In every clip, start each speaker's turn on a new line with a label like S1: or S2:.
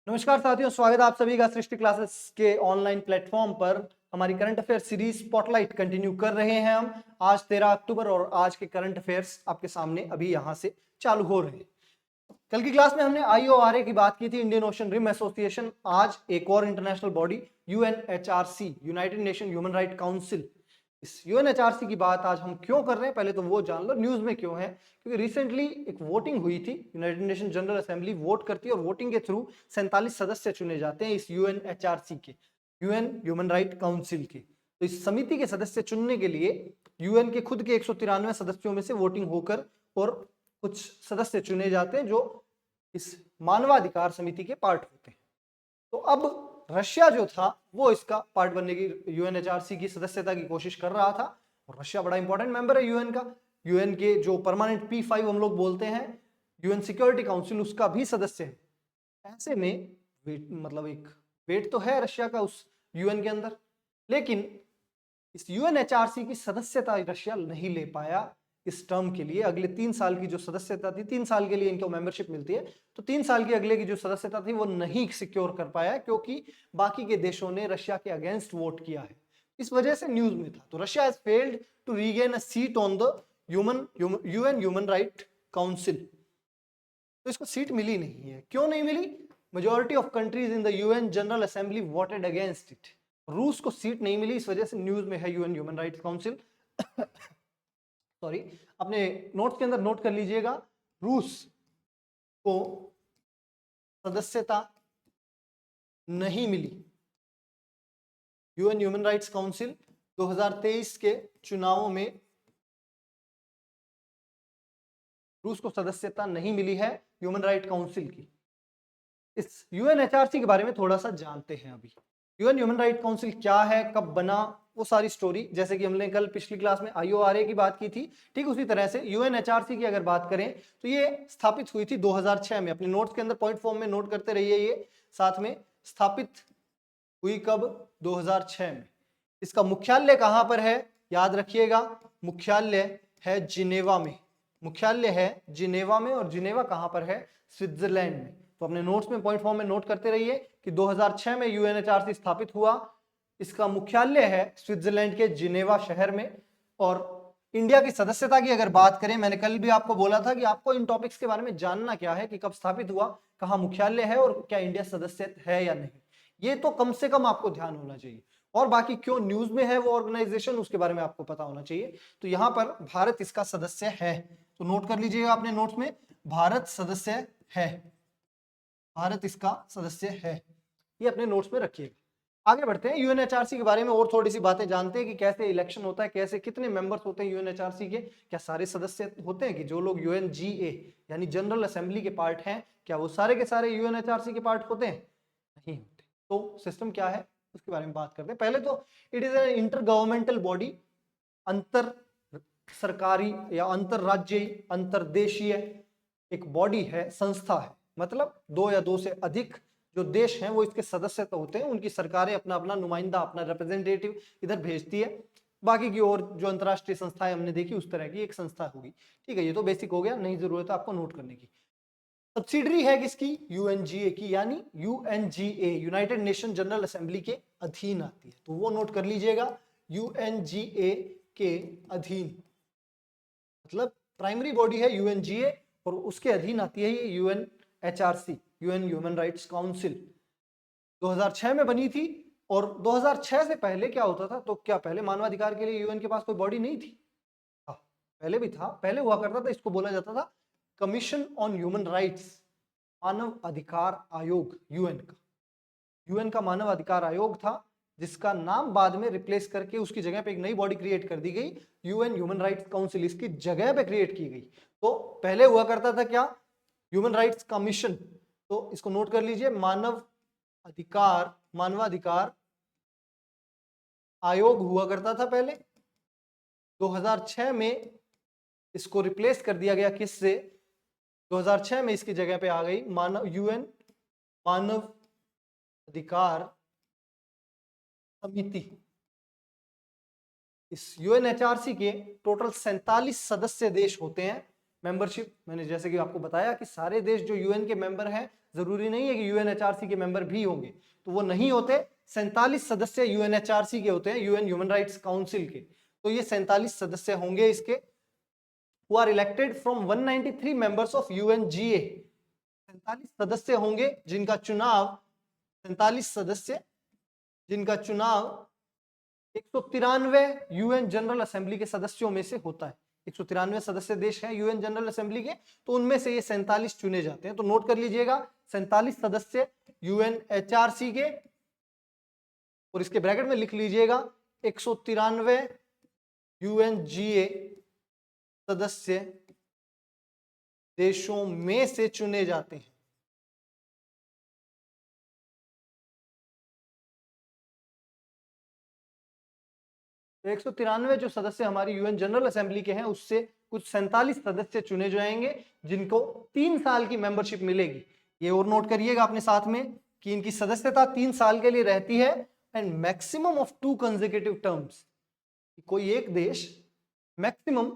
S1: नमस्कार साथियों, स्वागत है आप सभी का सृष्टि क्लासेस के ऑनलाइन प्लेटफॉर्म पर। हमारी current affair series spotlight continue कर रहे हैं हम। आज 13 अक्टूबर और आज के करंट अफेयर्स आपके सामने अभी यहां से चालू हो रहे हैं। कल की क्लास में हमने IORA की बात की थी, इंडियन ओशन रिम एसोसिएशन। आज एक और international body UNHRC, United nation human right council, इस UNHRC की बात आज हम क्यों कर रहे हैं पहले तो वो जान लो। न्यूज में क्यों है? क्योंकि रिसेंटली एक वोटिंग हुई थी। United nation general assembly vote करती है और वोटिंग के थ्रू 47 सदस्य चुने जाते हैं इस UNHRC के, यूएन ह्यूमन राइट काउंसिल के। तो इस समिति के सदस्य चुनने के लिए यूएन के खुद के 193 सदस्यों में से वोटिंग होकर और कुछ सदस्य चुने जाते हैं जो इस मानवाधिकार समिति के पार्ट होते हैं। तो अब रशिया जो था वो इसका पार्ट बनने की, UNHRC की सदस्यता की कोशिश कर रहा था। और रशिया बड़ा इंपॉर्टेंट मेंबर है यूएन का। यूएन के जो परमानेंट P5 हम लोग बोलते हैं, यूएन सिक्योरिटी काउंसिल, उसका भी सदस्य है। ऐसे में मतलब एक वेट तो है रशिया का उस यूएन के अंदर, लेकिन इस UNHRC की सदस्यता रशिया नहीं ले पाया इस टर्म के लिए। अगले 3 साल की जो सदस्यता थी, 3 साल के लिए इनको मेंबरशिप मिलती है, तो 3 साल की अगले की जो सदस्यता थी वो नहीं सिक्योर कर पाया क्योंकि बाकी के देशों ने रशिया के अगेंस्ट वोट किया है। इस वजह से न्यूज में था। तो Russia has failed to regain a seat on the UN human right council. तो इसको सीट मिली नहीं है। क्यों नहीं मिली? Majority of countries in the UN general assembly voted against it. रूस को सीट नहीं मिली, इस वजह से न्यूज में है UN human rights council. Sorry, अपने नोट्स के अंदर नोट कर लीजिएगा, रूस को सदस्यता नहीं मिली यूएन ह्यूमन राइट्स काउंसिल 2023 के चुनावों में। रूस को सदस्यता नहीं मिली है ह्यूमन राइट काउंसिल की। इस UNHRC के बारे में थोड़ा सा जानते हैं अभी। यूएन ह्यूमन राइट काउंसिल क्या है, कब बना, वो सारी स्टोरी, जैसे कि हमने कल पिछली क्लास में IORA की बात की थी, ठीक उसी तरह से UNHRC की अगर बात करें तो ये स्थापित हुई थी 2006 में। अपने नोट्स के अंदर पॉइंट फॉर्म में नोट करते रहिए, ये साथ में स्थापित हुई कब? 2006 में। इसका मुख्यालय कहां पर है याद रखिएगा, मुख्यालय है जिनेवा में। मुख्यालय है जिनेवा में, और जिनेवा कहां पर है? स्विट्जरलैंड में। तो अपने नोट्स में पॉइंट फॉर्म में नोट करते रहिए कि 2006 में UNHRC स्थापित हुआ। इसका मुख्यालय है स्विट्जरलैंड के जिनेवा शहर में। और इंडिया की सदस्यता की अगर बात करें, मैंने कल भी आपको बोला था कि आपको इन टॉपिक्स के बारे में जानना क्या है, कि कब स्थापित हुआ, कहां मुख्यालय है और क्या इंडिया सदस्य है या नहीं। ये तो कम से कम आपको ध्यान होना चाहिए। और बाकी क्यों न्यूज में है वो ऑर्गेनाइजेशन, उसके बारे में आपको पता होना चाहिए। तो यहां पर भारत इसका सदस्य है, तो नोट कर लीजिएगा अपने नोट्स में, भारत सदस्य है, भारत इसका सदस्य है, ये अपने नोट्स में रखिएगा। आगे बढ़ते हैं, UNHRC के बारे में और थोड़ी सी बातें जानते हैं कि कैसे इलेक्शन होता है, कैसे कितने मेंबर्स होते हैं UNHRC के, क्या सारे सदस्य होते हैं, कि जो लोग UNGA यानी जनरल असेंबली के पार्ट हैं, क्या वो सारे के सारे UNHRC के पार्ट होते हैं? नहीं होते। तो सिस्टम क्या है उसके बारे में बात करते हैं। पहले तो it is an inter governmental body, अंतर सरकारी या अंतरराज्यीय अंतरदेशीय एक बॉडी है, संस्था है। मतलब 2 या 2 से अधिक जो देश हैं वो इसके सदस्य तो होते हैं, उनकी सरकारें अपना अपना नुमाइंदा, अपना रिप्रेजेंटेटिव इधर भेजती है। बाकी की और जो अंतरराष्ट्रीय संस्थाएं हमने देखी उस तरह की एक संस्था होगी। ठीक है, ये तो बेसिक हो गया, नहीं जरूरत है आपको नोट करने की। सब्सिडरी है किसकी? UNGA की, यानी UNGA United nation general assembly के अधीन आती है, तो वो नोट कर लीजिएगा, UNGA के अधीन। मतलब प्राइमरी बॉडी है UNGA और उसके अधीन आती है ये UNHRC, UN human rights council. 2006 में बनी थी। और 2006 से पहले क्या होता था? तो क्या पहले मानवाधिकार के लिए यूएन के पास कोई बॉडी नहीं थी? हाँ, पहले भी था। पहले हुआ करता था, इसको बोला जाता था कमीशन ऑन ह्यूमन राइट्स, मानव अधिकार आयोग। यूएन का मानव अधिकार आयोग था, जिसका नाम बाद में रिप्लेस करके उसकी जगह पे एक नई बॉडी क्रिएट कर दी गई, यूएन ह्यूमन राइट्स काउंसिल इसकी जगह पे क्रिएट की गई। तो पहले हुआ करता था क्या? Human rights commission. तो इसको नोट कर लीजिए, मानवाधिकार आयोग हुआ करता था पहले। 2006 में इसको रिप्लेस कर दिया गया किससे? 2006 में इसकी जगह पे आ गई यूएन मानव अधिकार समिति। इस UNHRC के टोटल 47 सदस्य देश होते हैं। मेंबरशिप मैंने जैसे कि आपको बताया कि सारे देश जो यूएन के मेंबर हैं जरूरी नहीं है कि यूएनएचआरसी के मेंबर भी होंगे, तो वो नहीं होते। 47 सदस्य यूएनएचआरसी के होते हैं, यूएन ह्यूमन राइट्स काउंसिल के। तो ये 47 सदस्य होंगे इसके, who are elected from 193 members of UNGA। 47 सदस्य होंगे जिनका चुनाव 47 सदस्य जिनका चुनाव 193 यूएन जनरल असेंबली के सदस्यों में से होता है। 193 सदस्य देश हैं यूएन जनरल असेंबली के, तो उनमें से ये 47 चुने जाते हैं। तो नोट कर लीजिएगा 47 सदस्य यूएनएचआरसी के, और इसके ब्रैकेट में लिख लीजिएगा 193 यूएनजीए सदस्य देशों में से चुने जाते हैं। तो 193 जो सदस्य हमारी यूएन जनरल असेंबली के हैं, उससे कुछ 47 सदस्य चुने जाएंगे जिनको 3 साल की मेंबरशिप मिलेगी। ये और नोट करिएगा अपने साथ में कि इनकी सदस्यता 3 साल के लिए रहती है, and maximum of 2 consecutive terms. कोई एक देश मैक्सिमम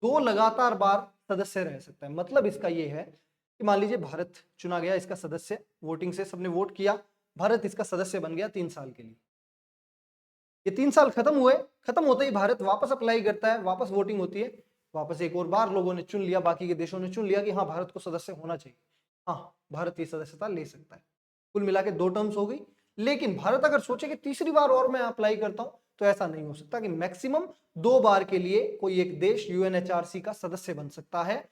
S1: 2 लगातार बार सदस्य रह सकता है। मतलब इसका ये है कि मान लीजिए भारत चुना गया इसका सदस्य, वोटिंग से सबने वोट किया, भारत इसका सदस्य बन गया 3 साल के लिए। ये 3 साल खत्म हुए, खत्म होते ही भारत वापस अप्लाई करता है, वापस वोटिंग होती है, वापस एक और बार लोगों ने चुन लिया, बाकी के देशों ने चुन लिया कि हाँ भारत को सदस्य होना चाहिए, हाँ भारत की सदस्यता ले सकता है। कुल मिला के 2 टर्म्स हो गई। लेकिन भारत अगर सोचे कि तीसरी बार और मैं अप्लाई करता हूं, तो ऐसा नहीं हो सकता, कि मैक्सिमम 2 बार के लिए कोई एक देश यूएनएचआरसी का सदस्य बन सकता है,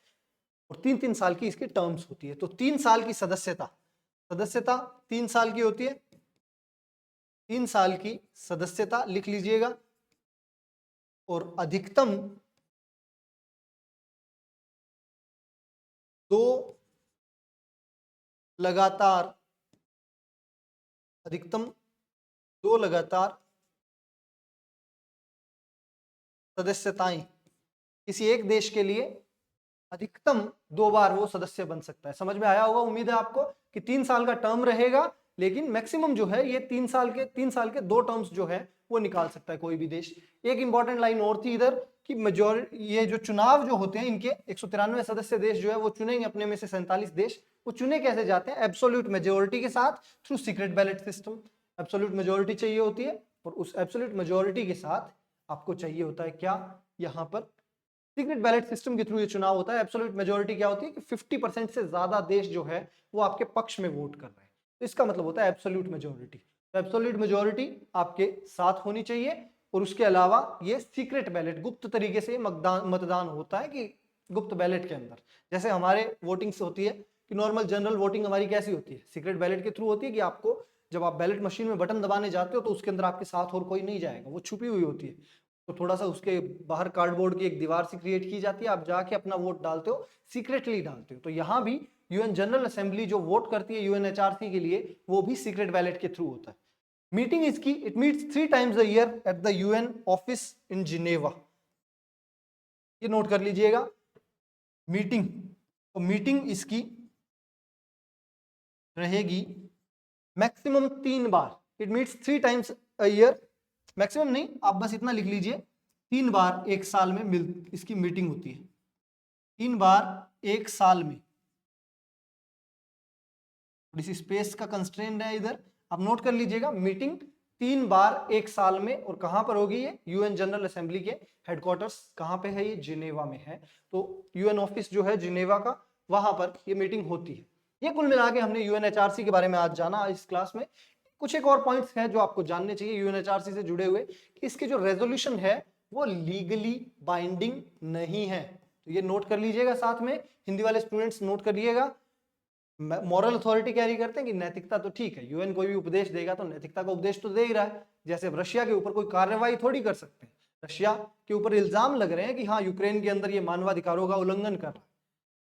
S1: और 3-3 साल की इसकी टर्म्स होती है। तो 3 साल की सदस्यता 3 साल की होती है। 3 साल की सदस्यता लिख लीजिएगा, और अधिकतम 2 लगातार सदस्यताएं, किसी एक देश के लिए अधिकतम 2 बार वो सदस्य बन सकता है। समझ में आया होगा उम्मीद है आपको, कि 3 साल का टर्म रहेगा, लेकिन मैक्सिमम जो है ये 3 साल के 2 टर्म्स जो है वो निकाल सकता है कोई भी देश। एक इंपॉर्टेंट लाइन और थी इधर कि मेजॉरिटी, ये जो चुनाव जो होते हैं इनके 193 सदस्य देश जो है वो चुनेंगे अपने में से 47 देश। वो चुने कैसे जाते हैं? एब्सोल्यूट मेजोरिटी के साथ, through secret ballot system. Absolute majority चाहिए होती है, और उस एब्सोल्यूट मेजोरिटी के साथ आपको चाहिए होता है क्या, यहाँ पर सीक्रेट बैलेट सिस्टम के थ्रू ये चुनाव होता है। एब्सोल्यूट मेजोरिटी क्या होती है कि 50% से ज्यादा देश जो है वो आपके पक्ष में वोट कर रहे हैं, तो इसका मतलब होता है एब्सोल्यूट मेजोरिटी। तो एब्सोल्यूट मेजोरिटी आपके साथ होनी चाहिए, और उसके अलावा ये सीक्रेट बैलेट, गुप्त तरीके से मतदान होता है, कि गुप्त बैलेट के अंदर, जैसे हमारे वोटिंग से होती है कि नॉर्मल जनरल वोटिंग हमारी कैसी होती है, सीक्रेट बैलेट के थ्रू होती है, कि आपको जब आप बैलेट मशीन में बटन दबाने जाते हो तो उसके अंदर आपके साथ और कोई नहीं जाएगा, वो छुपी हुई होती है। तो थोड़ा सा उसके बाहर कार्डबोर्ड की एक दीवार सी क्रिएट की जाती है, आप जाके अपना वोट डालते हो, सीक्रेटली डालते हो। तो यहाँ भी यूएन जनरल असेंबली जो वोट करती है यूएनएचआरसी के लिए, वो भी सीक्रेट बैलेट के थ्रू होता है। मीटिंग इसकी, it meets 3 times a year at the UN office in Geneva. ये नोट कर लीजिएगा मीटिंग, तो मीटिंग इसकी रहेगी maximum 3 bar. It meets 3 times a year, maximum नहीं, आप बस इतना लिख लीजिए, 3 बार एक साल में इसकी मीटिंग होती है। 3 बार एक साल में, थोड़ी सी स्पेस का कंस्ट्रेंट है इधर, आप नोट कर लीजिएगा, मीटिंग 3 बार एक साल में। और कहां पर होगी ये? यूएन जनरल असेंबली के हेडक्वार्टर्स कहां पे है? ये जिनेवा में है। तो यूएन ऑफिस जो है जिनेवा का, वहां पर ये मीटिंग होती है। ये कुल मिला के हमने यूएनएचआरसी के बारे में आज जाना इस क्लास में। कुछ एक और पॉइंट्स हैं जो आपको जानने चाहिए यूएनएचआरसी से जुड़े हुए, कि इसके जो रेजोल्यूशन है वो लीगली बाइंडिंग नहीं है। तो ये नोट कर लीजिएगा साथ में, हिंदी वाले स्टूडेंट्स नोट करिएगा। मॉरल अथॉरिटी कैरी करते हैं कि नैतिकता तो ठीक है, यूएन कोई भी उपदेश देगा तो नैतिकता का उपदेश तो दे ही रहा है। जैसे रशिया के ऊपर कोई कार्रवाई थोड़ी कर सकते हैं, रशिया के ऊपर इल्जाम लग रहे हैं कि हाँ यूक्रेन के अंदर ये मानवाधिकारों का उल्लंघन कर रहा है,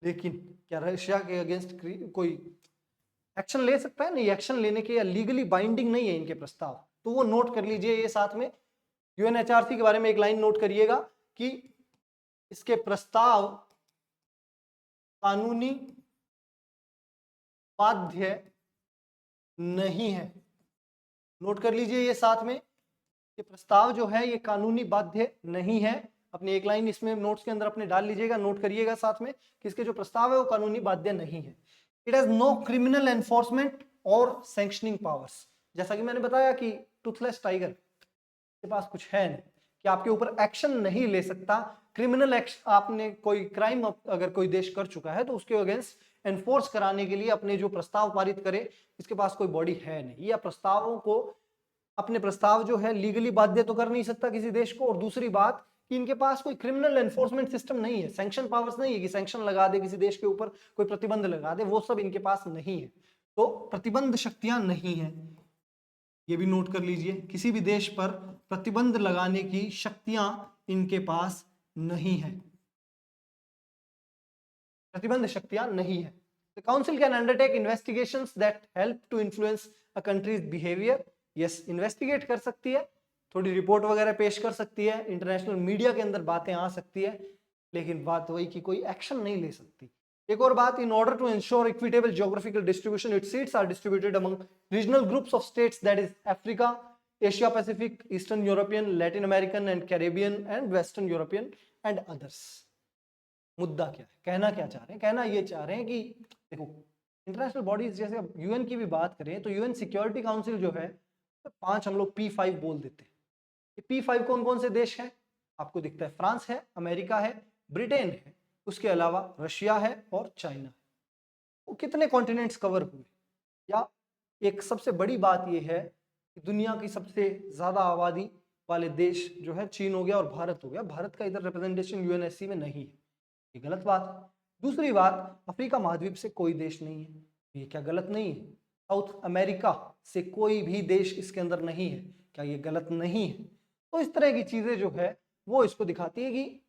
S1: लेकिन क्या रशिया के अगेंस्ट कोई एक्शन ले सकता है? नहीं, एक्शन लेने के या लीगली बाइंडिंग नहीं है इनके प्रस्ताव। तो वो नोट कर लीजिए ये साथ में। यूएनएचआरसी के बारे में एक लाइन नोट करिएगा कि इसके प्रस्ताव कानूनी बाध्य नहीं है। नोट कर लीजिए ये साथ में, ये प्रस्ताव जो है ये कानूनी बाध्य नहीं है। अपनी एक लाइन इसमें नोट्स के अंदर अपने डाल लीजिएगा, नोट करिएगा साथ में कि इसके जो प्रस्ताव है वो कानूनी बाध्य नहीं है। It has no criminal enforcement और सैंक्शनिंग पावर्स। जैसा कि मैंने बताया कि टूथलेस टाइगर के पास कुछ है नहीं कि आपके ऊपर एक्शन नहीं ले सकता, क्रिमिनल एक्शन, आपने कोई क्राइम अगर कोई देश कर चुका है तो उसके अगेंस्ट एनफोर्स कराने के लिए अपने जो प्रस्ताव पारित करे, इसके पास कोई बॉडी है नहीं, या प्रस्तावों को, अपने प्रस्ताव जो है लीगली बाध्य तो कर नहीं सकता किसी देश को। और दूसरी बात कि इनके पास कोई क्रिमिनल एनफोर्समेंट सिस्टम नहीं है, सैंक्शन पावर्स नहीं है कि सैंक्शन लगा दे किसी देश के ऊपर, कोई प्रतिबंध लगा दे, वो सब इनके पास नहीं है। तो प्रतिबंध शक्तियां नहीं है, ये भी नोट कर लीजिए, किसी भी देश पर प्रतिबंध लगाने की शक्तियां इनके पास नहीं है, प्रतिबंध शक्तियां नहीं है। The council can undertake investigations that help to influence a country's behavior. Yes, investigate कर सकती है, थोड़ी रिपोर्ट वगैरह पेश कर सकती है, इंटरनेशनल मीडिया के अंदर बातें आ सकती है, लेकिन बात वही कि कोई एक्शन नहीं ले सकती। एक और बात, in order to ensure equitable geographical distribution, its seats are distributed among regional groups of states, that is Africa, Asia Pacific, Eastern European, Latin American and Caribbean and Western European and others. मुद्दा क्या है, कहना क्या चाह रहे हैं? कहना ये चाह रहे हैं कि देखो, इंटरनेशनल बॉडीज जैसे यूएन की भी बात करें तो यूएन सिक्योरिटी काउंसिल जो है, तो 5 हम लोग P5 बोल देते हैं। ये P5 कौन कौन से देश हैं? आपको दिखता है, फ्रांस है, अमेरिका है, ब्रिटेन है, उसके अलावा रशिया है और चाइना है। वो कितने कॉन्टिनेंट्स कवर हुए? या एक सबसे बड़ी बात यह है कि दुनिया की सबसे ज्यादा आबादी वाले देश जो है चीन हो गया और भारत हो गया, भारत का इधर रिप्रेजेंटेशन यूएनएससी में नहीं है, ये गलत बात है। दूसरी बात, अफ्रीका महाद्वीप से कोई देश नहीं है, ये क्या गलत नहीं है? साउथ अमेरिका से कोई भी देश इसके अंदर नहीं है, क्या ये गलत नहीं है? तो इस तरह की चीजें जो है वो इसको दिखाती है कि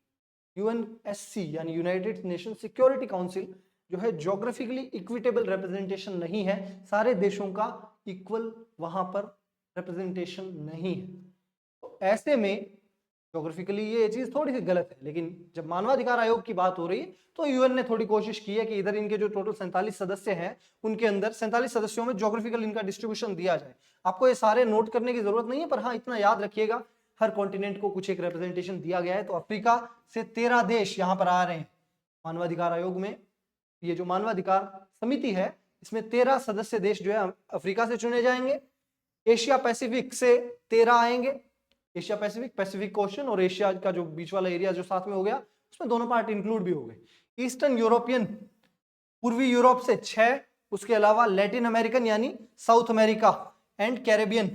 S1: यूएनएससी यानी यूनाइटेड नेशन सिक्योरिटी काउंसिल जो है ज्योग्राफिकली इक्विटेबल रिप्रेजेंटेशन नहीं है, सारे देशों का इक्वल वहां पर रिप्रेजेंटेशन नहीं है। तो ऐसे में ज्योग्राफिकली ये चीज थोड़ी सी गलत है, लेकिन जब मानवाधिकार आयोग की बात हो रही है तो यूएन ने थोड़ी कोशिश की है कि इधर इनके जो टोटल 47 सदस्य हैं उनके अंदर 47 सदस्यों में ज्योग्राफिकल इनका डिस्ट्रीब्यूशन दिया जाए। आपको ये सारे नोट करने की जरूरत नहीं है, पर हाँ इतना याद रखिएगा हर कॉन्टिनेंट को कुछ एक रिप्रेजेंटेशन दिया गया है। तो अफ्रीका से 13 देश यहाँ पर आ रहे हैं मानवाधिकार आयोग में। ये जो मानवाधिकार समिति है इसमें 13 सदस्य देश जो है अफ्रीका से चुने जाएंगे। एशिया पैसिफिक से 13 आएंगे, एशिया पैसिफिक, पैसिफिक ओशन और एशिया का जो बीच वाला एरिया जो साथ में हो गया उसमें दोनों पार्ट इंक्लूड भी हो गए। ईस्टर्न यूरोपियन, पूर्वी यूरोप से 6, उसके अलावा लैटिन अमेरिकन यानी south America and Caribbean,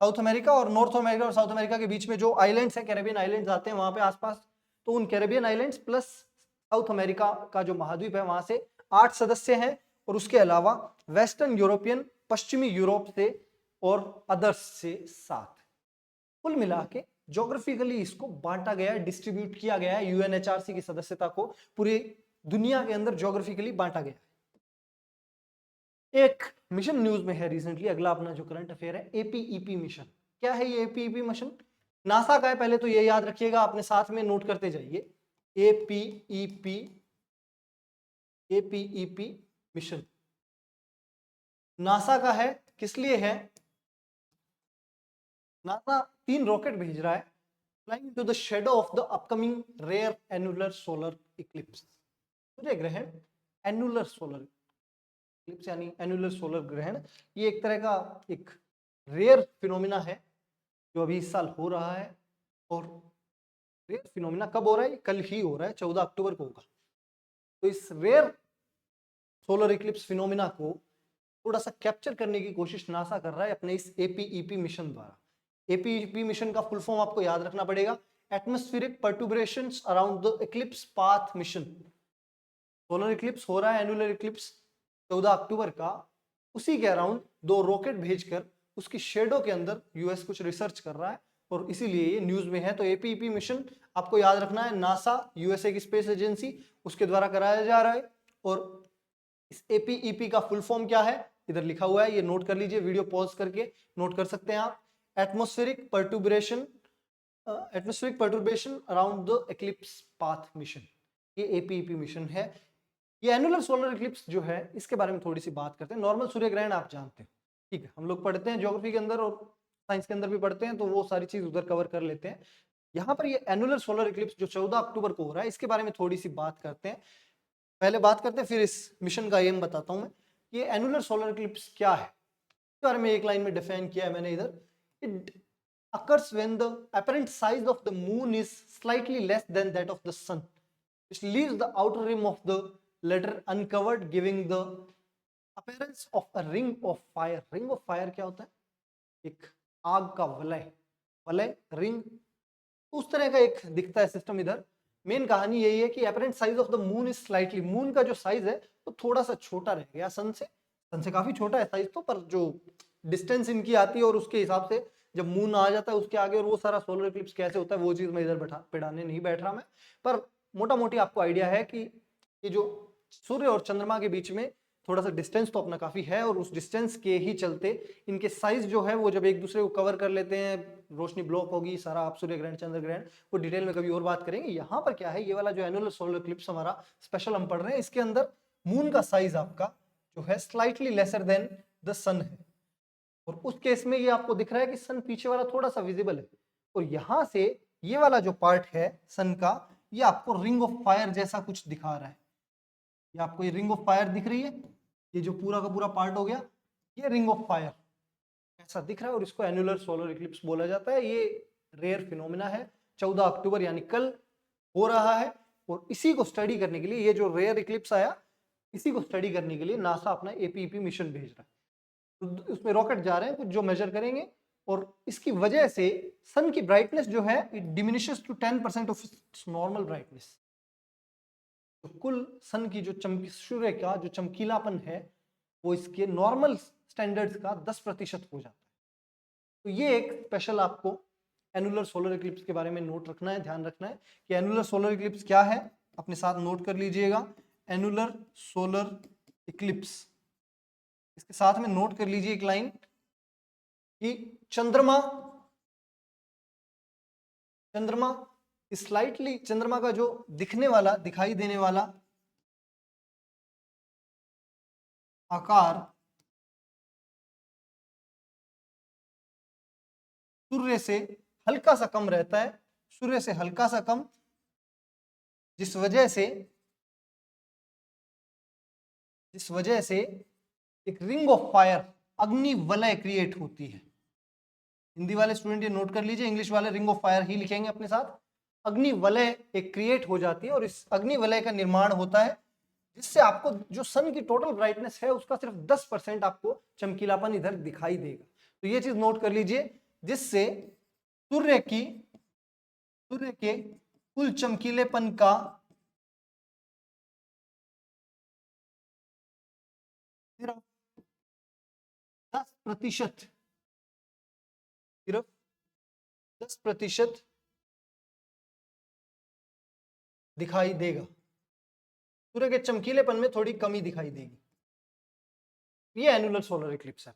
S1: south America और नॉर्थ अमेरिका और साउथ अमेरिका के बीच में जो आइलैंड्स हैं, कैरेबियन आइलैंड्स आते हैं वहां पे आसपास, तो उन Caribbean islands plus south America का जो महाद्वीप है वहां से 8 सदस्य हैं, और उसके अलावा वेस्टर्न यूरोपियन, पश्चिमी यूरोप से और अदर्स से 7। कुल मिला के ज्योग्राफिकली इसको बांटा गया है, डिस्ट्रीब्यूट किया गया है, यूएनएचआरसी की सदस्यता को पूरी दुनिया के अंदर ज्योग्राफिकली बांटा गया है। एक मिशन न्यूज में है रिसेंटली, अगला अपना जो करंट अफेयर है, एपीईपी मिशन। क्या है ये एपीईपी मिशन? नासा का है, पहले तो ये याद रखिएगा, अपने साथ में नोट करते जाइए। एपीईपी, एपीईपी मिशन नासा का है। किस लिए है? नासा 3 रॉकेट भेज रहा है, flying to the shadow of the upcoming rare annular solar eclipse. सूर्य ग्रहण, एनुलर सोलर इक्लिप्स यानी एनुलर सोलर ग्रहण, ये एक तरह का एक रेयर फिनोमिना है जो अभी इस साल हो रहा है। और रेयर फिनोमिना कब हो रहा है? कल ही हो रहा है, 14 अक्टूबर को होगा। तो इस रेयर सोलर इक्लिप्स फिनोमिना को थोड़ा सा कैप्चर करने की कोशिश नासा कर रहा है अपने इस एपीईपी मिशन द्वारा। एपीईपी मिशन का फुल फॉर्म आपको याद रखना पड़ेगा, atmospheric perturbations around the eclipse path mission. Solar eclipse हो रहा है, एनुलर इक्लिप्स 14 अक्टूबर का, उसी के अराउंड 2 रॉकेट भेजकर उसकी शेडो के अंदर यूएस कुछ रिसर्च कर रहा है और इसीलिए ये न्यूज में है। तो एपीईपी मिशन आपको याद रखना है, नासा यूएसए की स्पेस एजेंसी उसके द्वारा कराया जा रहा है। और इस एपीईपी का फुल फॉर्म क्या है इधर लिखा हुआ है, ये नोट कर लीजिए, वीडियो पॉज करके नोट कर सकते हैं आप। Atmospheric perturbation around the eclipse path mission, ये एपीईपी मिशन है। ये एनुलर सोलर इक्लिप्स जो है इसके बारे में थोड़ी सी बात करते हैं। नॉर्मल सूर्य ग्रहण आप जानते हैं, ठीक है, हम लोग पढ़ते हैं ज्योग्राफी के अंदर और साइंस के अंदर भी पढ़ते हैं, तो वो सारी चीज उधर कवर कर लेते हैं। यहाँ पर ये एनुलर सोलर इक्लिप्स जो 14 अक्टूबर को हो रहा है इसके बारे में थोड़ी सी बात करते हैं। पहले बात करते हैं, फिर इस मिशन का एम बताता हूं मैं। ये एनुलर सोलर इक्लिप्स क्या है, इस बारे में एक लाइन में डिफाइन किया है मैंने इधर। It occurs when the apparent size of the moon is slightly less than that of the sun, which leaves the outer rim of the latter uncovered, giving the appearance of a ring of fire. Ring of fire क्या होता है? एक आग का वलय, वलय ring, उस तरह का एक दिखता है सिस्टम इधर। मेन कहानी यही है कि apparent size of the moon is slightly, moon का जो साइज है तो थोड़ा सा छोटा रह गया सन से काफी छोटा है साइज तो, पर जो डिस्टेंस इनकी आती है और उसके हिसाब से जब मून आ जाता है उसके आगे और वो सारा सोलर इक्लिप्स कैसे होता है वो चीज मैं इधर पढ़ाने नहीं बैठ रहा मैं, पर मोटा मोटी आपको आइडिया है कि ये जो सूर्य और चंद्रमा के बीच में थोड़ा सा डिस्टेंस तो अपना काफी है, और उस डिस्टेंस के ही चलते इनके साइज जो है वो जब एक दूसरे को कवर कर लेते हैं, रोशनी ब्लॉक होगी सारा, आप सूर्य ग्रहण चंद्र ग्रहण वो डिटेल में कभी और बात करेंगे। यहाँ पर क्या है, ये वाला जो एनुलर सोलर इक्लिप्स हमारा स्पेशल हम पढ़ रहे हैं, इसके अंदर मून का साइज आपका जो है स्लाइटली लेसर देन द सन है, और उस केस में ये आपको दिख रहा है कि सन पीछे वाला थोड़ा सा विजिबल है, और यहां से ये वाला जो पार्ट है सन का, ये आपको रिंग ऑफ फायर जैसा कुछ दिखा रहा है। ये आपको ये रिंग ऑफ फायर दिख रही है, ये जो पूरा का पूरा पार्ट हो गया ये रिंग ऑफ फायर ऐसा दिख रहा है, और इसको एनुलर सोलर इक्लिप्स बोला जाता है। ये रेयर फिनोमिना है, 14 अक्टूबर यानी कल हो रहा है, और इसी को स्टडी करने के लिए, ये जो रेयर इक्लिप्स आया इसी को स्टडी करने के लिए नासा अपना एपीईपी मिशन भेज रहा है। तो उसमें रॉकेट जा रहे हैं कुछ जो मेजर करेंगे, और इसकी वजह से सन की ब्राइटनेस जो है it diminishes to 10% of its normal brightness. तो कुल सन की जो सूर्य का जो चमकीलापन है वो इसके नॉर्मल स्टैंडर्ड्स का 10% हो जाता है। तो ये एक स्पेशल आपको एनुलर सोलर इक्लिप्स के बारे में नोट रखना है, ध्यान रखना है कि एनुलर सोलर इक्लिप्स क्या है, अपने साथ नोट कर लीजिएगा। एनुलर सोलर इक्लिप्स, इसके साथ में नोट कर लीजिए एक लाइन कि चंद्रमा स्लाइटली, चंद्रमा का जो दिखने वाला दिखाई देने वाला आकार सूर्य से हल्का सा कम रहता है, सूर्य से हल्का सा कम, जिस वजह से एक रिंग ऑफ फायर, अग्नि वलय क्रिएट होती है। हिंदी वाले स्टूडेंट ये नोट कर लीजिए, इंग्लिश वाले रिंग ऑफ फायर ही लिखेंगे अपने साथ। अग्नि वलय एक क्रिएट हो जाती है, और इस अग्नि वलय का निर्माण होता है जिससे आपको जो सन की टोटल ब्राइटनेस है उसका सिर्फ 10% आपको चमकीलापन इधर दिखाई देगा। तो ये चीज नोट कर लीजिए, जिससे सूर्य के कुल चमकीलेपन का सिर्फ 10%, सिर्फ 10% दिखाई देगा। सूर्य के चमकीलेपन में थोड़ी कमी दिखाई देगी। ये एनुलर सोलर इक्लिप्स है,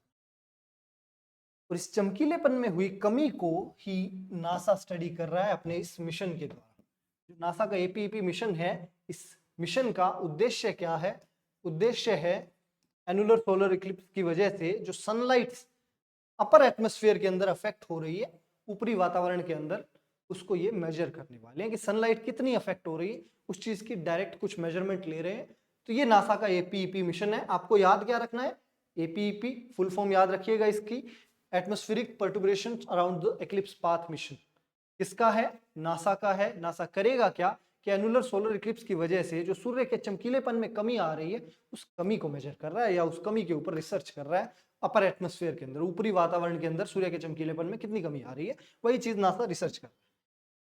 S1: और इस चमकीलेपन में हुई कमी को ही नासा स्टडी कर रहा है अपने इस मिशन के द्वारा। जो नासा का एपीईपी मिशन है, इस मिशन का उद्देश्य क्या है? उद्देश्य है एनुलर सोलर इक्लिप्स की वजह से जो सनलाइट अपर एटमॉस्फेयर के अंदर अफेक्ट हो रही है, ऊपरी वातावरण के अंदर, उसको ये मेजर करने वाले हैं कि सनलाइट कितनी अफेक्ट हो रही है, उस चीज की डायरेक्ट कुछ मेजरमेंट ले रहे हैं। तो ये नासा का एपीईपी मिशन है। आपको याद क्या रखना है? एपीईपी फुल फॉर्म याद रखिएगा इसकी, atmospheric perturbation around the eclipse path mission. किसका है? नासा का है। नासा करेगा क्या कि एनुलर सोलर इक्लिप्स की वजह से जो सूर्य के चमकीलेपन में कमी आ रही है, उस कमी को मेजर कर रहा है, या उस कमी के ऊपर रिसर्च कर रहा है। अपर एटमॉस्फेयर के अंदर, ऊपरी वातावरण के अंदर सूर्य के चमकीलेपन में कितनी कमी आ रही है, वही चीज नासा रिसर्च कर रहा है।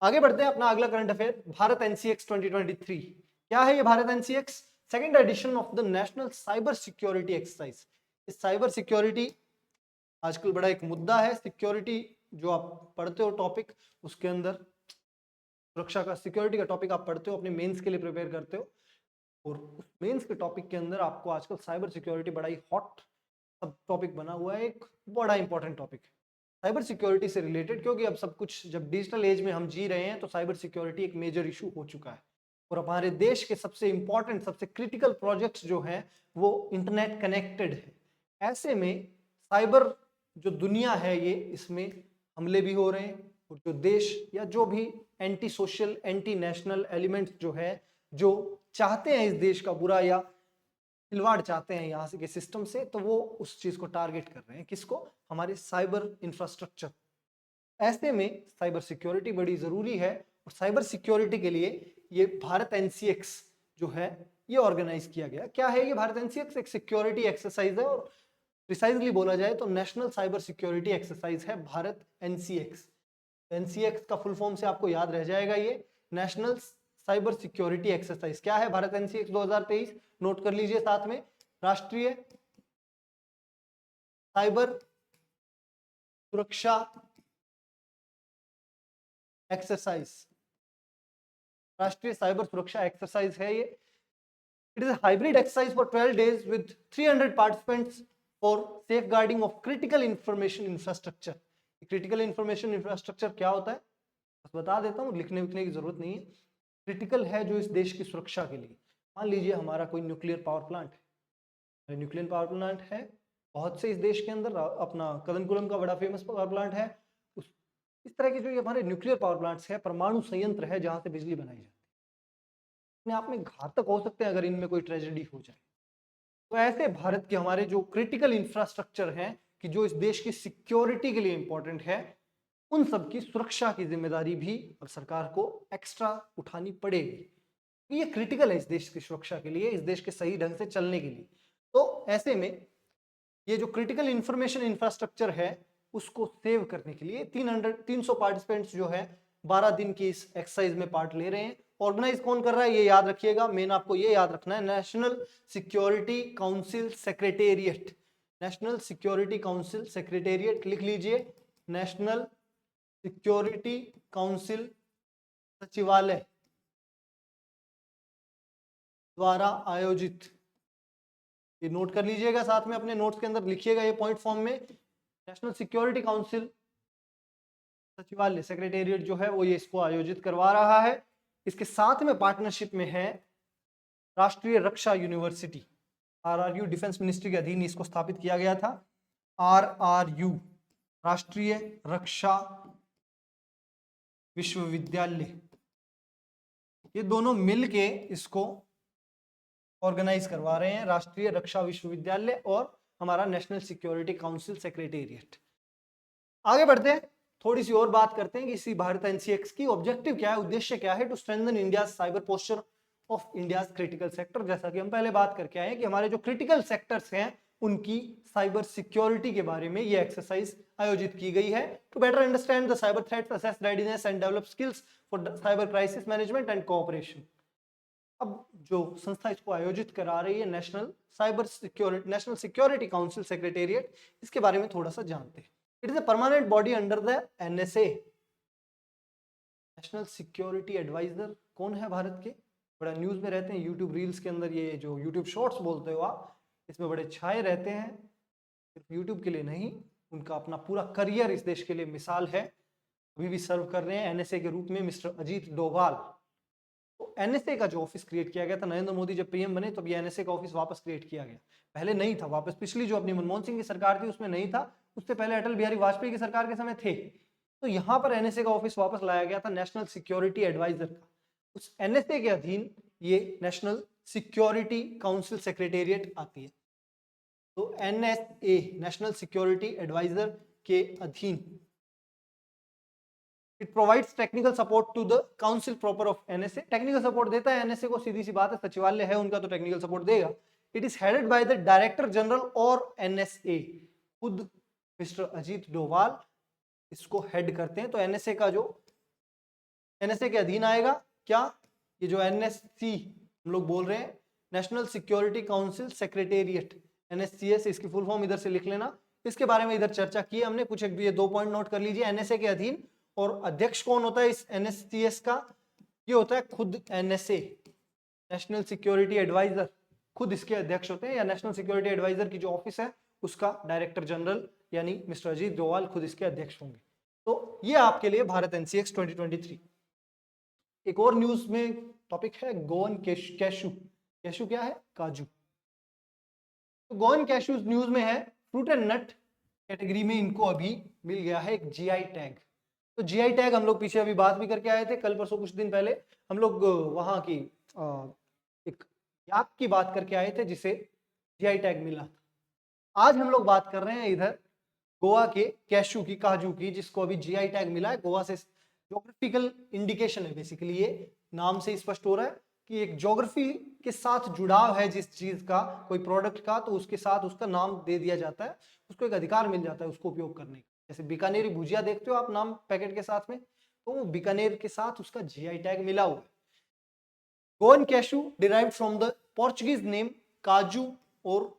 S1: आगे बढ़ते हैं, अपना अगला करंट अफेयर, भारत एनसीएक्स 2023। क्या है ये Bharat NCX? Second edition of the national cyber security exercise. इस साइबर सिक्योरिटी आजकल बड़ा एक मुद्दा है। सिक्योरिटी जो आप पढ़ते हो टॉपिक, उसके अंदर सुरक्षा का, सिक्योरिटी का टॉपिक आप पढ़ते हो, अपने मेंस के लिए प्रिपेयर करते हो, और उस मेंस के टॉपिक के अंदर आपको आजकल साइबर सिक्योरिटी बड़ा ही हॉट सब टॉपिक बना हुआ है, एक बड़ा इंपॉर्टेंट टॉपिक है साइबर सिक्योरिटी से रिलेटेड, क्योंकि अब सब कुछ जब डिजिटल एज में हम जी रहे हैं तो साइबर सिक्योरिटी एक मेजर इशू हो चुका है, और हमारे देश के सबसे इंपॉर्टेंट, सबसे क्रिटिकल प्रोजेक्ट्स जो हैं वो इंटरनेट कनेक्टेड है। ऐसे में साइबर जो दुनिया है ये, इसमें हमले भी हो रहे हैं, और जो देश या जो भी anti social, anti national elements जो है, जो चाहते हैं इस देश का बुरा या खिलवाड़ चाहते हैं यहाँ से के सिस्टम से, तो वो उस चीज को टारगेट कर रहे हैं। किसको? हमारे साइबर इंफ्रास्ट्रक्चर। ऐसे में साइबर सिक्योरिटी बड़ी जरूरी है, और साइबर सिक्योरिटी के लिए ये भारत एनसीएक्स जो है ये ऑर्गेनाइज किया गया। क्या है ये भारत एनसीएक्स? एक सिक्योरिटी एक्सरसाइज है, और प्रिसाइजली बोला जाए तो नेशनल साइबर सिक्योरिटी एक्सरसाइज है भारत एनसीएक्स। एनसीएक्स का फुल फॉर्म से आपको याद रह जाएगा, ये नेशनल साइबर सिक्योरिटी एक्सरसाइज। क्या है भारत एनसीएक्स 2023? नोट कर लीजिए साथ में, राष्ट्रीय साइबर सुरक्षा एक्सरसाइज। राष्ट्रीय साइबर सुरक्षा एक्सरसाइज है ये। It is a hybrid exercise for 12 days with 300 participants for safeguarding of critical information infrastructure। Critical information infrastructure क्या होता है बस बता देता हूँ, लिखने विखने की जरूरत नहीं है। क्रिटिकल है जो इस देश की सुरक्षा के लिए। मान लीजिए हमारा कोई न्यूक्लियर पावर प्लांट है, न्यूक्लियर पावर प्लांट है बहुत से इस देश के अंदर, अपना कदनकुलम का बड़ा फेमस पावर प्लांट है। इस तरह के जो ये हमारे न्यूक्लियर पावर प्लांट्स है, परमाणु संयंत्र है जहां से बिजली बनाई जाती है, अपने आप में घातक हो सकते हैं अगर इनमें कोई ट्रेजेडी हो जाए। तो ऐसे भारत के हमारे जो क्रिटिकल इंफ्रास्ट्रक्चर हैं कि जो इस देश की सिक्योरिटी के लिए इंपॉर्टेंट है, उन सब की सुरक्षा की जिम्मेदारी भी अब सरकार को एक्स्ट्रा उठानी पड़ेगी। ये क्रिटिकल है इस देश की सुरक्षा के लिए, इस देश के सही ढंग से चलने के लिए। तो ऐसे में ये जो क्रिटिकल इंफॉर्मेशन इंफ्रास्ट्रक्चर है उसको सेव करने के लिए 300 पार्टिसिपेंट्स जो है 12 दिन की इस एक्सरसाइज में पार्ट ले रहे हैं। ऑर्गेनाइज कौन कर रहा है ये याद रखिएगा, मेन आपको ये याद रखना है, national security council secretariat. National security council secretariat लिख लीजिए, नेशनल सिक्योरिटी काउंसिल सचिवालय द्वारा आयोजित। ये नोट कर लीजिएगा, साथ में अपने नोट्स के अंदर लिखिएगा ये पॉइंट फॉर्म में। नेशनल सिक्योरिटी काउंसिल सचिवालय सेक्रेटेरिएट जो है वो ये इसको आयोजित करवा रहा है। इसके साथ में पार्टनरशिप में है राष्ट्रीय रक्षा यूनिवर्सिटी, आरआरयू, डिफेंस मिनिस्ट्री के अधीन इसको स्थापित किया गया था। आरआरयू, राष्ट्रीय रक्षा विश्वविद्यालय, ये दोनों मिलके इसको ऑर्गेनाइज करवा रहे हैं, राष्ट्रीय रक्षा विश्वविद्यालय और हमारा नेशनल सिक्योरिटी काउंसिल सेक्रेटेरिएट। आगे बढ़ते हैं, थोड़ी सी और बात करते हैं कि इसी भारत एनसीएक्स की ऑब्जेक्टिव क्या है, उद्देश्य क्या है। To strengthen India cyber posture of India critical sector. जैसा कि हम पहले बात करके आए कि हमारे जो क्रिटिकल सेक्टर्स हैं उनकी साइबर सिक्योरिटी के बारे में ये एक्सरसाइज आयोजित की गई है। To better understand the cyber threats, assess readiness and develop skills for cyber crisis management and cooperation. अब जो संस्था इसको आयोजित करा रही है नेशनल सिक्योरिटी काउंसिल सेक्रेटेरिएट, इसके बारे में थोड़ा सा जानते हैं। It is a permanent body under the NSA. National security adviser कौन है भारत के? बड़ा न्यूज में रहते हैं, यूट्यूब रील्स के अंदर, ये जो यूट्यूब शॉर्ट्स बोलते हो आप, इसमें बड़े छाए रहते हैं। सिर्फ यूट्यूब के लिए नहीं, उनका अपना पूरा करियर इस देश के लिए मिसाल है। अभी भी सर्व कर रहे हैं एनएसए के रूप में मिस्टर अजीत डोभाल। तो एनएसए का जो ऑफिस क्रिएट किया गया था, नरेंद्र मोदी जब पीएम बने तब ये एनएसए का ऑफिस वापस क्रिएट किया गया। पहले नहीं था वापस, पिछली जो अपनी मनमोहन सिंह की सरकार थी उसमें नहीं था, उससे पहले अटल बिहारी वाजपेयी की सरकार के समय थे। तो यहाँ पर एनएसए का ऑफिस वापस लाया गया था, नेशनल सिक्योरिटी एडवाइजर का। उस एनएसए के अधीन ये नेशनल सिक्योरिटी काउंसिल सेक्रेटेरिएट आती है। तो एनएसए, नेशनल सिक्योरिटी एडवाइजर के अधीन it provides technical support to the council proper of NSA. Technical support देता है एनएसए को, सीधी सी बात है, सचिवालय है उनका तो टेक्निकल सपोर्ट देगा। It is headed by the director general और एनएसए, खुद मिस्टर अजीत डोभाल इसको हेड करते हैं। तो एनएसए का जो एनएसए के अधीन आएगा क्या, ये जो एनएससी हम लोग बोल रहे हैं, नेशनल सिक्योरिटी काउंसिल सेक्रेटेरिएट, एनएससीएस, इसकी फुल फॉर्म इधर से लिख लेना। इसके बारे में इधर चर्चा की हमने, कुछ एक ये 2 पॉइंट नोट कर लीजिए। एनएसए के अधीन, और अध्यक्ष कौन होता है इस एनएससीएस का? ये होता है खुद एनएसए, नेशनल सिक्योरिटी एडवाइजर, खुद इसके अध्यक्ष होते हैं, या नेशनल सिक्योरिटी एडवाइजर की जो ऑफिस है उसका डायरेक्टर जनरल यानी मिस्टर अजीत डोभाल खुद इसके अध्यक्ष होंगे। तो ये आपके लिए भारत एनसीएक्स 2023। एक और न्यूज में टॉपिक है गोवन कैशू। कैशू क्या है? काजू। तो गोवन कैशू न्यूज में है, फ्रूट एंड नट कैटेगरी में इनको अभी मिल गया है एक जीआई टैग। तो जीआई टैग हम लोग पीछे अभी बात भी करके आए थे, कल परसों कुछ दिन पहले हम लोग वहां की एक याक की बात करके आए थे जिसे जीआई टैग मिला था। आज हम लोग बात कर रहे हैं इधर गोवा के कैशू की, काजू की, जिसको अभी जीआई टैग मिला है। गोवा से ज्योग्राफिकल इंडिकेशन है बेसिकली, ये नाम से स्पष्ट हो रहा है कि एक ज्योग्राफी के साथ जुड़ाव है जिस चीज का, कोई प्रोडक्ट का, तो उसके साथ उसका नाम दे दिया जाता है, उसको एक अधिकार मिल जाता है उसको उपयोग करने का। जैसे बीकानेरी भुजिया देखते हो आप नाम पैकेट के साथ में, तो वो बीकानेर के साथ उसका जीआई टैग मिला हुआ है। Goan cashew derived from the Portuguese name काजू, और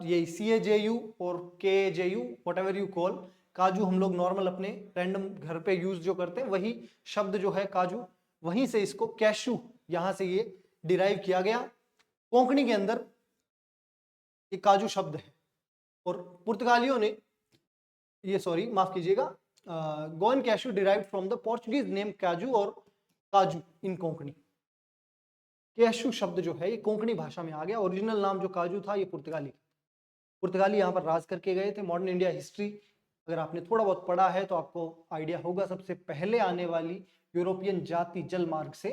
S1: ये CAJU और KJU व्हाटएवर यू कॉल। काजू हम लोग नॉर्मल अपने रैंडम घर पे यूज जो करते हैं वही शब्द जो है काजू, वहीं से इसको कैशू, यहां से ये डिराइव किया गया। कोंकणी के अंदर ये काजू शब्द है, और पुर्तगालियों ने ये, सॉरी माफ कीजिएगा, Goan cashew derived from the Portuguese name काजू और काजू इन कोंकणी। कैशू शब्द जो है ये कोंकणी भाषा में आ गया। ओरिजिनल नाम जो काजू था ये पुर्तगाली यहाँ पर राज करके गए थे। मॉडर्न इंडिया हिस्ट्री अगर आपने थोड़ा बहुत पढ़ा है तो आपको आइडिया होगा, सबसे पहले आने वाली यूरोपियन जाति जल मार्ग से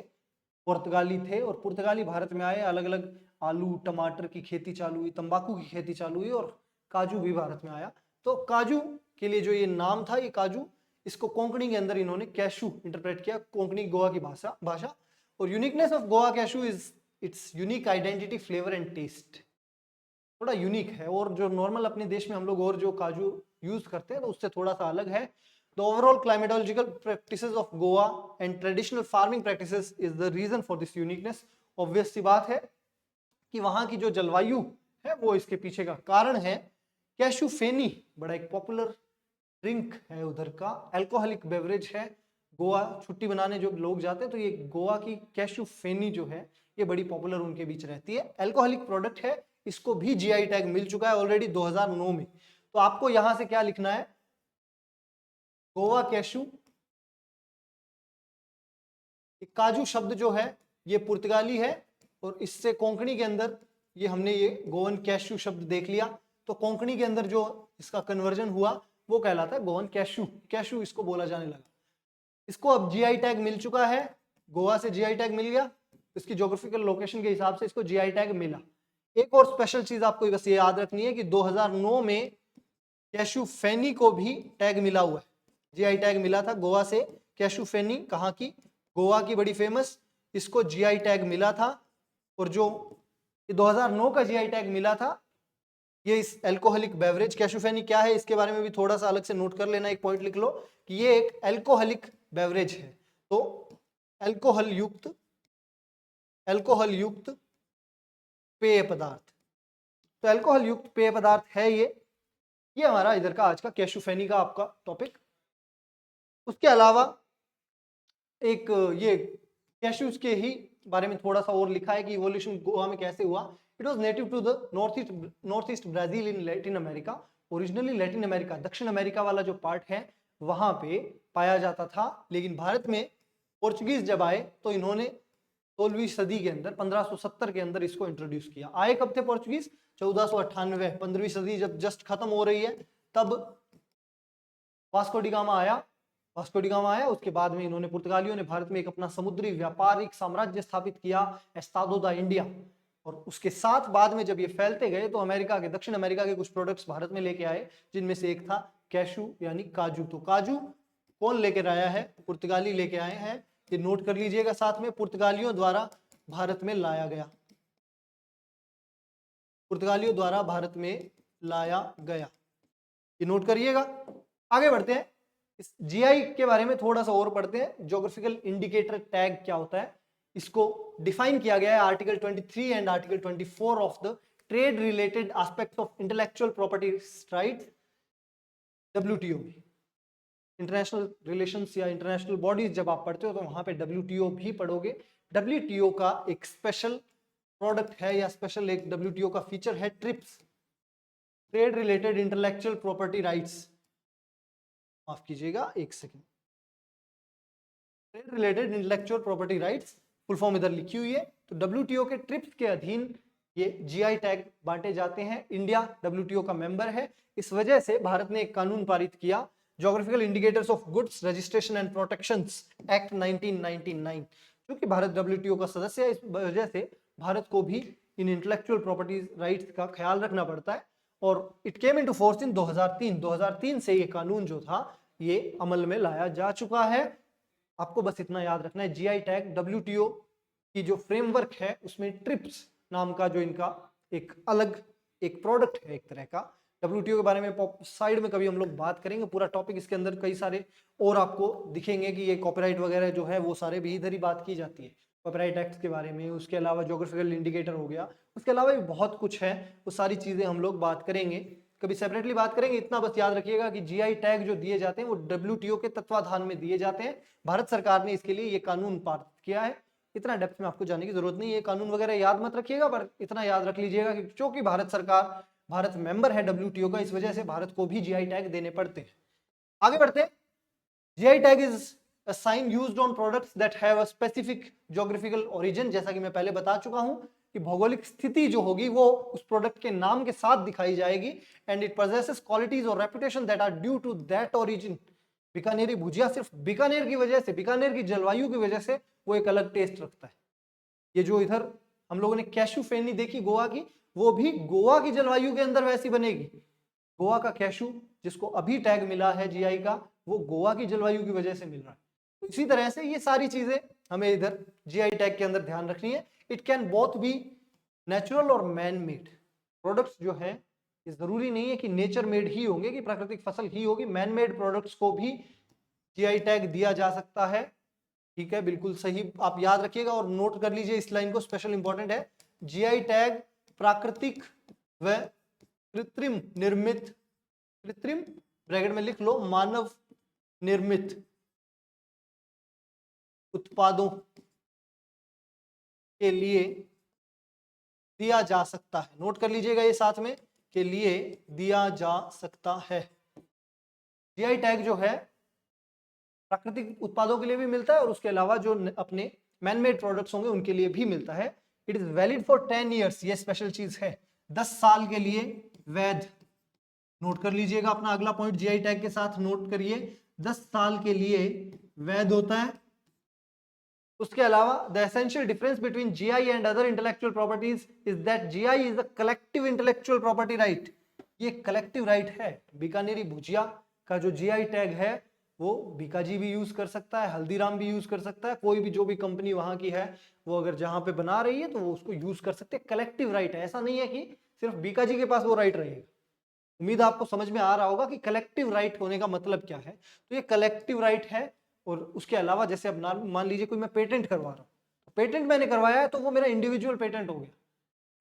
S1: पुर्तगाली थे, और पुर्तगाली भारत में आए, अलग अलग आलू टमाटर की खेती चालू हुई, तंबाकू की खेती चालू हुई, और काजू भी भारत में आया। तो काजू के लिए जो ये नाम था, ये काजू, इसको कोंकणी के अंदर इन्होंने कैशू इंटरप्रेट किया, कोंकणी गोवा की भाषा। और uniqueness of Goa cashew is its unique identity, flavour and taste, थोड़ा यूनिक है। और जो नॉर्मल अपने देश में हम लोग और जो काजू यूज करते हैं तो उससे थोड़ा सा अलग है। The overall climatological practices of Goa and traditional farming practices is the reason for this uniqueness. Obvious सी बात है कि वहां की जो जलवायु है वो इसके पीछे का कारण है। कैशू फेनी बड़ा एक पॉपुलर ड्रिंक है उधर का, अल्कोहलिक बेवरेज है। गोवा छुट्टी बनाने जो लोग जाते हैं तो ये गोवा की कैशू फेनी जो है ये बड़ी पॉपुलर उनके बीच रहती है। अल्कोहलिक प्रोडक्ट है, इसको भी जीआई टैग मिल चुका है ऑलरेडी 2009 में। तो आपको यहां से क्या लिखना है, गोवा कैशू, काजू शब्द जो है ये पुर्तगाली है, और इससे कोंकणी के अंदर ये हमने ये गोवन कैशू शब्द देख लिया, तो कोंकणी के अंदर जो इसका कन्वर्जन हुआ वो कहलाता है गोवन कैशू। कैशू इसको बोला जाने लगा। इसको अब जीआई टैग मिल चुका है, गोवा से जीआई टैग मिल गया, इसकी ज्योग्राफिकल लोकेशन के हिसाब से इसको जीआई टैग मिला। एक और स्पेशल चीज आपको बस ये याद रखनी है कि 2009 में कैशू फेनी को भी टैग मिला हुआ है, जीआई टैग मिला था गोवा से। कैशू फेनी कहाँ की, गोवा की, बड़ी फेमस, इसको जीआई टैग मिला था। और जो 2009 का जीआई टैग मिला था ये इस अल्कोहलिक बेवरेज कैशू फेनी क्या है इसके बारे में भी थोड़ा सा अलग से नोट कर लेना, एक पॉइंट लिख लो कि ये एक अल्कोहलिक बेवरेज है। तो अल्कोहल युक्त पेय पदार्थ, तो अल्कोहल युक्त पेय पदार्थ है ये हमारा इधर का आज का कैशू फेनी का आपका टॉपिक। उसके अलावा एक ये कैशूज के ही बारे में थोड़ा सा और लिखा है कि इवोल्यूशन गोवा में कैसे हुआ। It was native to the north east Brazil in Latin America. Originally Latin America, दक्षिण अमेरिका वाला जो पार्ट है वहां पे पाया जाता था, लेकिन भारत में पोर्चुगीज जब आए तो इन्होंने 16वीं सदी के अंदर 1570 के अंदर इसको इंट्रोड्यूस किया। आए कब थे पोर्चुगीज, 1498, 15वीं सदी जब जस्ट खत्म हो रही है तब वास्को डी गामा आया। उसके बाद में इन्होंने, पुर्तगालियों ने भारत में एक अपना समुद्री व्यापारिक साम्राज्य स्थापित किया, एस्तादो दा इंडिया। और उसके साथ बाद में जब ये फैलते गए तो अमेरिका के, दक्षिण अमेरिका के कुछ प्रोडक्ट्स भारत में लेके आए, जिनमें से एक था कैशू यानी काजू। तो काजू कौन लेकर आया है, पुर्तगाली लेके आए हैं, ये नोट कर लीजिएगा साथ में, पुर्तगालियों द्वारा भारत में लाया गया, पुर्तगालियों द्वारा भारत में लाया गया, ये नोट करिएगा। आगे बढ़ते हैं, इस जीआई के बारे में थोड़ा सा और पढ़ते हैं। ज्योग्राफिकल इंडिकेटर टैग क्या होता है, इसको डिफाइन किया गया है article 23 and article 24 of the trade related aspects of intellectual property rights, WTO में। इंटरनेशनल रिलेशंस या इंटरनेशनल बॉडीज जब आप पढ़ते हो तो वहां पे WTO भी पढ़ोगे। WTO का एक स्पेशल प्रोडक्ट है या स्पेशल एक WTO का फीचर है trips, trade related intellectual property rights, माफ कीजिएगा एक second, trade related intellectual property rights, full form इधर लिखी हुई है। तो WTO के ट्रिप्स के अधीन ये जीआई टैग बांटे जाते हैं। इंडिया WTO का मेंबर है, इस वजह से भारत ने एक कानून पारित किया, geographical indicators of goods registration and protections act 1999। क्योंकि भारत WTO का सदस्य है, इस वजह से भारत को भी इन इंटेलेक्चुअल प्रॉपर्टीज राइट्स का ख्याल रखना पड़ता है। और it came into force in 2003 से ये कानून जो था ये अमल में लाया जा चुका है। आपको बस इतना याद रखना है, जीआई टैग डब्ल्यूटीओ की जो फ्रेमवर्क है उसमें ट्रिप्स नाम का जो इनका एक अलग एक प्रोडक्ट है एक तरह का। डब्ल्यूटीओ के बारे में साइड में कभी हम लोग बात करेंगे, पूरा टॉपिक इसके अंदर कई सारे और आपको दिखेंगे कि ये कॉपीराइट वगैरह जो है वो सारे भी इधर ही बात की जाती है, कॉपीराइट एक्ट के बारे में। उसके अलावा ज्योग्राफिकल इंडिकेटर हो गया, उसके अलावा भी बहुत कुछ है, वो सारी चीजें हम लोग बात करेंगे, कभी सेपरेटली बात करेंगे। इतना बस याद रखिएगा कि जीआई टैग जो दिए जाते हैं वो डब्ल्यूटीओ के तत्वाधान में दिए जाते हैं। भारत सरकार ने इसके लिए ये कानून पारित किया है। इतना डेप्थ में आपको जाने की जरूरत नहीं है, कानून वगैरह याद मत रखिएगा, पर इतना याद रख लीजिएगा कि क्योंकि भारत सरकार, भारत मेंबर है डब्ल्यूटीओ का, इस वजह से भारत को भी जीआई टैग देने पड़ते हैं। आगे बढ़ते हैं। GI tag is a sign used on products that have a specific geographical origin। जैसा कि मैं पहले बता चुका हूं कि भौगोलिक स्थिति जो होगी वो उस प्रोडक्ट के नाम के साथ दिखाई जाएगी। एंड इट possesses qualities और reputation that are due to that origin। बीकानेरी भुजिया सिर्फ बीकानेर की वजह से, बीकानेर की जलवायु की वजह से वो एक अलग टेस्ट रखता है। ये जो इधर हम लोगों ने कैशू फेनी देखी गोवा की, वो भी गोवा की जलवायु के अंदर वैसी बनेगी। गोवा का कैशू जिसको अभी टैग मिला है जीआई का, वो गोवा की जलवायु की वजह से मिल रहा है। तो इसी तरह से ये सारी चीजें हमें इधर जीआई टैग के अंदर ध्यान रखनी है। It can both be natural और मैन मेड प्रोडक्ट्स जो है, ये जरूरी नहीं है कि नेचर मेड ही होंगे, कि प्राकृतिक फसल ही होगी, मैन मेड प्रोडक्ट्स को भी जीआई टैग दिया जा सकता है। ठीक है, बिल्कुल सही, आप याद रखिएगा और नोट कर लीजिए इस लाइन को, स्पेशल इंपॉर्टेंट है। जीआई टैग प्राकृतिक व कृत्रिम निर्मित, कृत्रिम ब्रैकेट में लिख लो, मानव निर्मित उत्पादों के लिए दिया जा सकता है। नोट कर लीजिएगा ये साथ में, के लिए दिया जा सकता है। जीआई टैग जो है प्राकृतिक उत्पादों के लिए भी मिलता है और उसके अलावा जो अपने मैनमेड प्रोडक्ट्स होंगे उनके लिए भी मिलता है। It is valid for 10 years, ये स्पेशल चीज है, 10 साल के लिए वैध। नोट कर लीजिएगा अपना अगला पॉइंट, जीआई टैग के साथ नोट करिए, 10 साल के लिए वैध होता है। उसके अलावा the essential difference between GI and other intellectual properties is that GI is a collective intellectual property right. ये कलेक्टिव राइट है। बीकानेरी भुजिया का जो जीआई टैग है वो बीकाजी भी यूज कर सकता है, हल्दीराम भी यूज कर सकता है, कोई भी जो भी कंपनी वहां की है वो अगर जहां पे बना रही है तो वो उसको यूज कर सकते हैं। कलेक्टिव राइट है, ऐसा नहीं है कि सिर्फ बीकाजी के पास वो राइट रहेगा। उम्मीद आपको समझ में आ रहा होगा कि कलेक्टिव राइट होने का मतलब क्या है। तो ये कलेक्टिव राइट है। और उसके अलावा जैसे अब मान लीजिए कोई मैं पेटेंट करवा रहा हूँ, पेटेंट मैंने करवाया है तो वो मेरा इंडिविजुअल पेटेंट हो गया।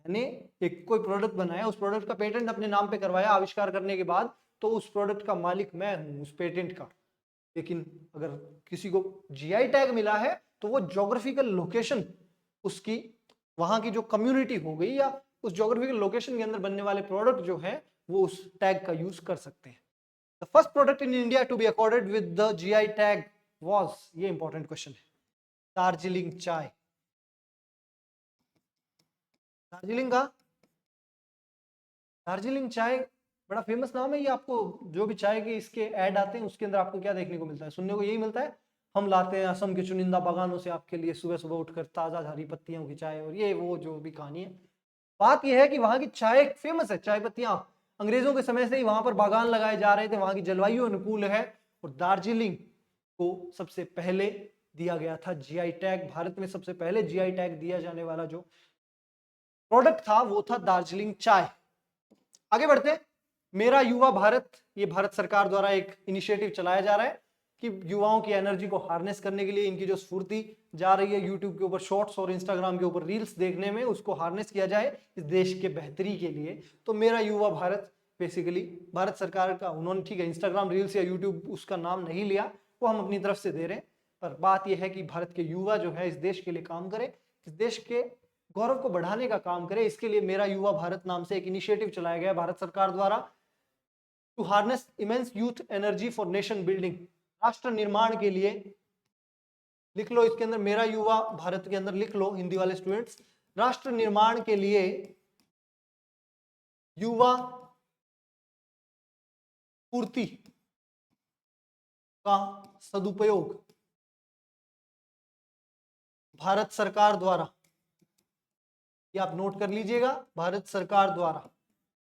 S1: मैंने एक कोई प्रोडक्ट बनाया, उस प्रोडक्ट का पेटेंट अपने नाम पे करवाया आविष्कार करने के बाद, तो उस प्रोडक्ट का मालिक मैं हूँ, उस पेटेंट का। लेकिन अगर किसी को जीआई टैग मिला है तो वो ज्योग्राफिकल लोकेशन, उसकी वहां की जो कम्युनिटी हो गई या उस ज्योग्राफिकल लोकेशन के अंदर बनने वाले प्रोडक्ट जो है वो उस टैग का यूज कर सकते हैं। The first product in India to be accorded with the GI tag was, ये इंपॉर्टेंट क्वेश्चन है, दार्जिलिंग चाय। दार्जिलिंग का दार्जिलिंग चाय बड़ा फेमस नाम है। ये आपको जो भी चाय के इसके ऐड आते हैं उसके अंदर आपको क्या देखने को मिलता है, सुनने को यही मिलता है, हम लाते हैं असम के चुनिंदा बागानों से आपके लिए सुबह सुबह उठकर ताजा हरी पत्तियों की चाय, और ये वो जो भी कहानी है। बात यह है कि वहां की चाय फेमस है, चाय पत्तियां अंग्रेजों के समय से ही वहां पर बागान लगाए जा रहे थे, वहां की जलवायु अनुकूल है। और दार्जिलिंग को सबसे पहले दिया गया था जीआई टैग। भारत में सबसे पहले जीआई टैग दिया जाने वाला जो प्रोडक्ट था वो था दार्जिलिंग चाय। आगे बढ़ते हैं। मेरा युवा भारत, ये भारत सरकार द्वारा एक इनिशिएटिव चलाया जा रहा है कि युवाओं की एनर्जी को हार्नेस करने के लिए इनकी जो स्फूर्ति जा रही है यूट्यूब के ऊपर शॉर्ट्स और इंस्टाग्राम के ऊपर रील्स देखने में, उसको हार्नेस किया जाए इस देश के बेहतरी के लिए। तो मेरा युवा भारत बेसिकली भारत सरकार का, उन्होंने ठीक है इंस्टाग्राम रील्स या यूट्यूब उसका नाम नहीं लिया, वो हम अपनी तरफ से दे रहे हैं। पर बात यह है कि भारत के युवा जो है इस देश के लिए काम करे, इस देश के गौरव को बढ़ाने का काम करे। इसके लिए मेरा युवा भारत नाम से एक इनिशिएटिव चलाया गया भारत सरकार द्वारा, to harness immense youth energy for nation building, राष्ट्र निर्माण के लिए। लिख लो इसके अंदर, मेरा युवा भारत के अंदर लिख लो हिंदी वाले स्टूडेंट्स, राष्ट्र निर्माण के लिए युवा पूर्ति का सदुपयोग भारत सरकार द्वारा ये आप नोट कर लीजिएगा। भारत सरकार द्वारा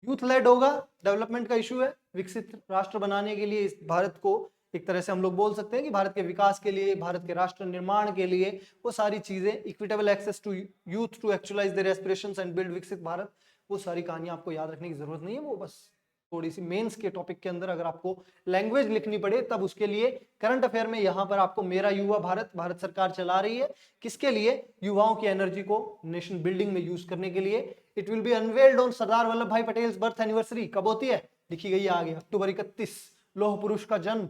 S1: यूथ लेड होगा, डेवलपमेंट का इशू है, विकसित राष्ट्र बनाने के लिए इस भारत को एक तरह से हम लोग बोल सकते हैं कि भारत के विकास के लिए, भारत के राष्ट्र निर्माण के लिए वो सारी चीजें, equitable access to youth to actualise their aspirations and build Viksit Bharat, वो सारी कहानियां आपको याद रखने की जरूरत नहीं है। वो बस थोड़ी सी मेंस के टॉपिक के अंदर अगर आपको लैंग्वेज लिखनी पड़े तब उसके लिए करंट अफेयर में यहाँ पर आपको मेरा युवा भारत, भारत सरकार चला रही है किसके लिए, युवाओं की एनर्जी को नेशन बिल्डिंग में यूज करने के लिए। It will be unveiled on Sardar Vallabh Bhai Patel birth anniversary, कब होती है, लिखी गई है आगे, अक्टूबर 31, लौह पुरुष का जन्म।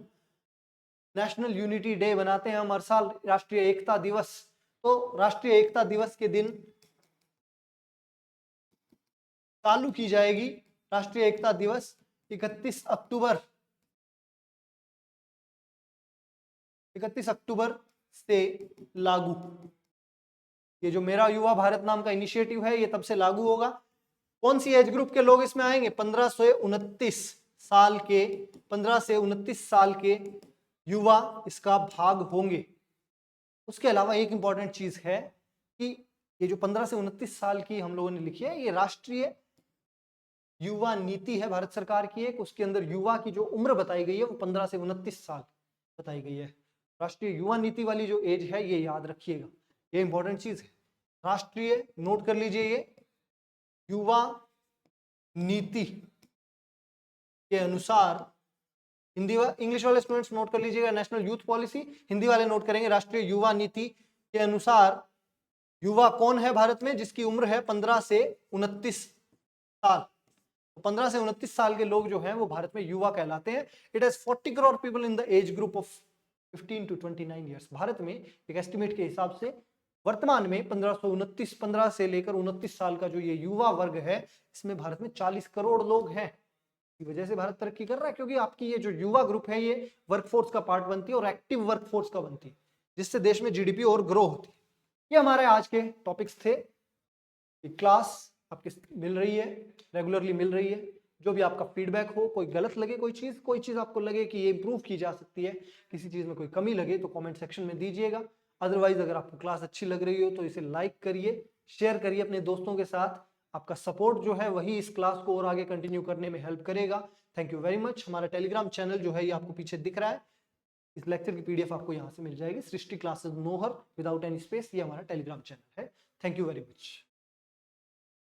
S1: नेशनल यूनिटी डे बनाते हैं हम हर साल, राष्ट्रीय एकता दिवस। तो राष्ट्रीय एकता दिवस के दिन चालू की जाएगी राष्ट्रीय एकता दिवस 31 अक्टूबर, 31 अक्टूबर से लागू। ये जो मेरा युवा भारत नाम का इनिशिएटिव है ये तब से लागू होगा। कौन सी एज ग्रुप के लोग इसमें आएंगे, 15 से 29 साल के, 15 से 29 साल के युवा इसका भाग होंगे। उसके अलावा एक इंपॉर्टेंट चीज है कि ये जो 15 से 29 साल की हम लोगों ने लिखी है, ये राष्ट्रीय युवा नीति है भारत सरकार की एक, उसके अंदर युवा की जो उम्र बताई गई है वो 15 से 29 साल बताई गई है। राष्ट्रीय युवा नीति वाली जो एज है ये याद रखिएगा, ये इंपॉर्टेंट चीज है। राष्ट्रीय, नोट कर लीजिए, ये युवा नीति के अनुसार, हिंदी इंग्लिश वाले स्टूडेंट्स नोट कर लीजिएगा नेशनल यूथ पॉलिसी, हिंदी वाले नोट करेंगे राष्ट्रीय युवा नीति के अनुसार युवा कौन है भारत में, जिसकी उम्र है 15 से 29 साल। 15 से 29 साल के लोग जो हैं वो भारत में युवा कहलाते हैं। It has 40 crore people in the age group of 15 to 29 years. Bharat में एक एस्टिमेट के हिसाब से वर्तमान में 15 से लेकर 29 साल का जो ये युवा वर्ग है, इसमें भारत में 40 करोड़ लोग हैं। की वजह से भारत तरक्की कर रहा है, क्योंकि आपकी ये जो युवा ग्रुप है ये वर्कफोर्स का पार्ट बनती है और एक्टिव वर्कफोर्स का बनती है, जिससे देश में जीडीपी और ग्रो होती है। ये हमारे आज के टॉपिक्स थे। क्लास आपकी मिल रही है, रेगुलरली मिल रही है। जो भी आपका फीडबैक हो, कोई गलत लगे कोई चीज आपको लगे कि ये इंप्रूव की जा सकती है, किसी चीज में कोई कमी लगे तो कमेंट सेक्शन में दीजिएगा। अदरवाइज अगर आपको क्लास अच्छी लग रही हो तो इसे लाइक करिए, शेयर करिए अपने दोस्तों के साथ। आपका सपोर्ट जो है वही इस क्लास को और आगे कंटिन्यू करने में हेल्प करेगा। Thank you very much. हमारा टेलीग्राम चैनल जो है ये आपको पीछे दिख रहा है, इस लेक्चर की पीडीएफ आपको यहाँ से मिल जाएगी। Srishti classes Nohar without any space, ये हमारा टेलीग्राम चैनल है। Thank you very much.